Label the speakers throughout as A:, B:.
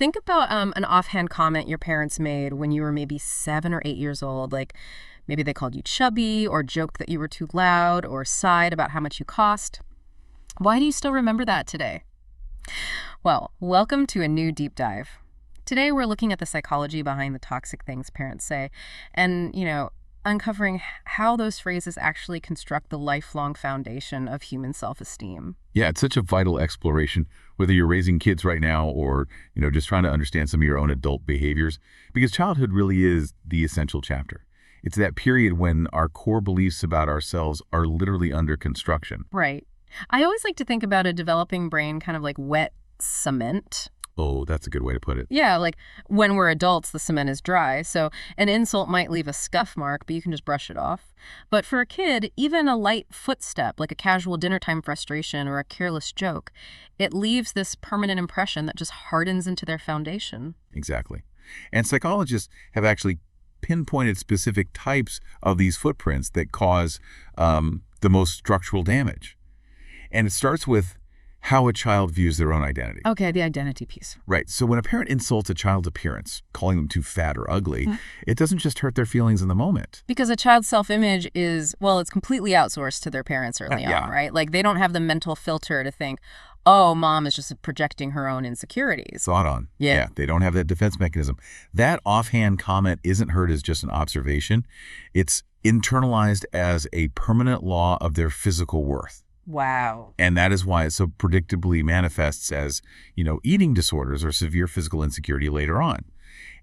A: think about an offhand comment your parents made when you were maybe 7 or 8 years old. Like maybe they called you chubby or joked that you were too loud or sighed about how much you cost. Why do you still remember that today? Well, welcome to a new deep dive. Today we're looking at the psychology behind the toxic things parents say and, uncovering how those phrases actually construct the lifelong foundation of human self-esteem.
B: Yeah, it's such a vital exploration, whether you're raising kids right now or, just trying to understand some of your own adult behaviors, because childhood really is the essential chapter. It's that period when our core beliefs about ourselves are literally under construction.
A: Right. I always like to think about a developing brain kind of like wet cement.
B: Oh, that's a good way to put it.
A: Yeah, like when we're adults, the cement is dry, so an insult might leave a scuff mark, but you can just brush it off. But for a kid, even a light footstep, like a casual dinner time frustration or a careless joke, it leaves this permanent impression that just hardens into their foundation.
B: Exactly. And psychologists have actually pinpointed specific types of these footprints that cause the most structural damage. And it starts with how a child views their own identity.
A: Okay, the identity piece.
B: Right. So when a parent insults a child's appearance, calling them too fat or ugly, it doesn't just hurt their feelings in the moment.
A: Because a child's self-image is, well, it's completely outsourced to their parents early on, right? Like they don't have the mental filter to think, oh, mom is just projecting her own insecurities.
B: Thought on. Yeah. They don't have that defense mechanism. That offhand comment isn't heard as just an observation. It's internalized as a permanent law of their physical worth.
A: Wow.
B: And that is why it so predictably manifests as, eating disorders or severe physical insecurity later on.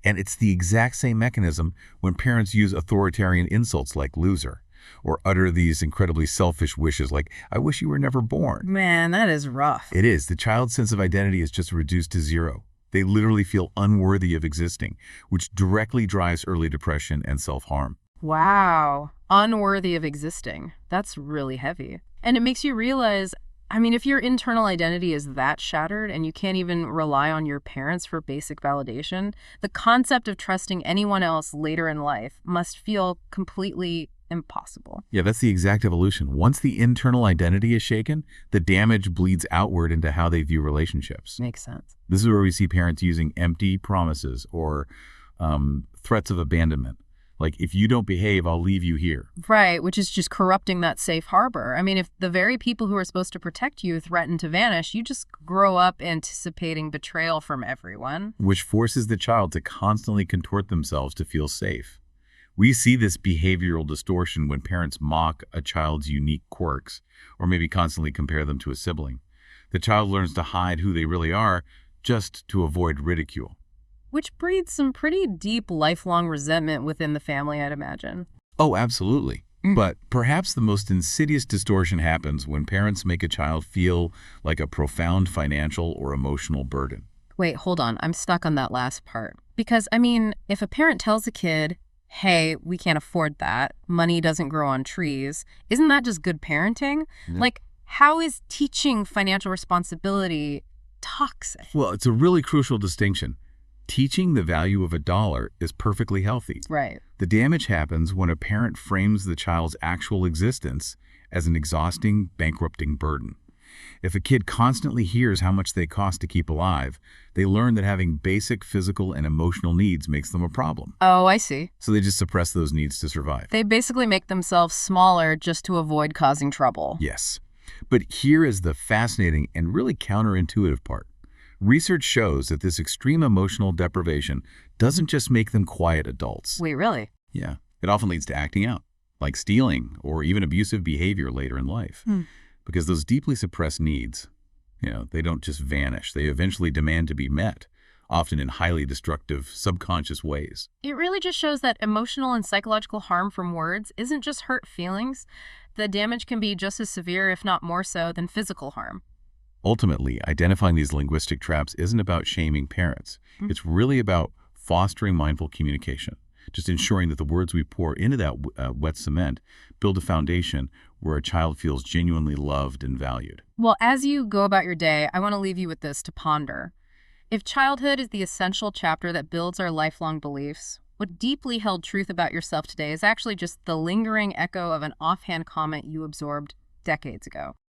B: And it's the exact same mechanism when parents use authoritarian insults like loser or utter these incredibly selfish wishes like, I wish you were never born.
A: Man, that is rough.
B: It is. The child's sense of identity is just reduced to zero. They literally feel unworthy of existing, which directly drives early depression and self-harm.
A: Wow. Unworthy of existing. That's really heavy. And it makes you realize, if your internal identity is that shattered and you can't even rely on your parents for basic validation, the concept of trusting anyone else later in life must feel completely impossible.
B: Yeah, that's the exact evolution. Once the internal identity is shaken, the damage bleeds outward into how they view relationships.
A: Makes sense.
B: This is where we see parents using empty promises or threats of abandonment. Like, if you don't behave, I'll leave you here.
A: Right, which is just corrupting that safe harbor. If the very people who are supposed to protect you threaten to vanish, you just grow up anticipating betrayal from everyone.
B: Which forces the child to constantly contort themselves to feel safe. We see this behavioral distortion when parents mock a child's unique quirks or maybe constantly compare them to a sibling. The child learns to hide who they really are just to avoid ridicule.
A: Which breeds some pretty deep lifelong resentment within the family, I'd imagine.
B: Oh, absolutely. But perhaps the most insidious distortion happens when parents make a child feel like a profound financial or emotional burden.
A: Wait, hold on. I'm stuck on that last part. Because, if a parent tells a kid, hey, we can't afford that, money doesn't grow on trees, isn't that just good parenting?
B: Yeah.
A: Like, how is teaching financial responsibility toxic?
B: Well, it's a really crucial distinction. Teaching the value of $1 is perfectly healthy.
A: Right.
B: The damage happens when a parent frames the child's actual existence as an exhausting, bankrupting burden. If a kid constantly hears how much they cost to keep alive, they learn that having basic physical and emotional needs makes them a problem.
A: Oh, I see.
B: So they just suppress those needs to survive.
A: They basically make themselves smaller just to avoid causing trouble.
B: Yes. But here is the fascinating and really counterintuitive part. Research shows that this extreme emotional deprivation doesn't just make them quiet adults.
A: Wait, really?
B: Yeah. It often leads to acting out, like stealing or even abusive behavior later in life. Because those deeply suppressed needs, they don't just vanish. They eventually demand to be met, often in highly destructive, subconscious ways.
A: It really just shows that emotional and psychological harm from words isn't just hurt feelings. The damage can be just as severe, if not more so, than physical harm.
B: Ultimately, identifying these linguistic traps isn't about shaming parents. It's really about fostering mindful communication, just ensuring that the words we pour into that wet cement build a foundation where a child feels genuinely loved and valued.
A: Well, as you go about your day, I want to leave you with this to ponder. If childhood is the essential chapter that builds our lifelong beliefs, what deeply held truth about yourself today is actually just the lingering echo of an offhand comment you absorbed decades ago.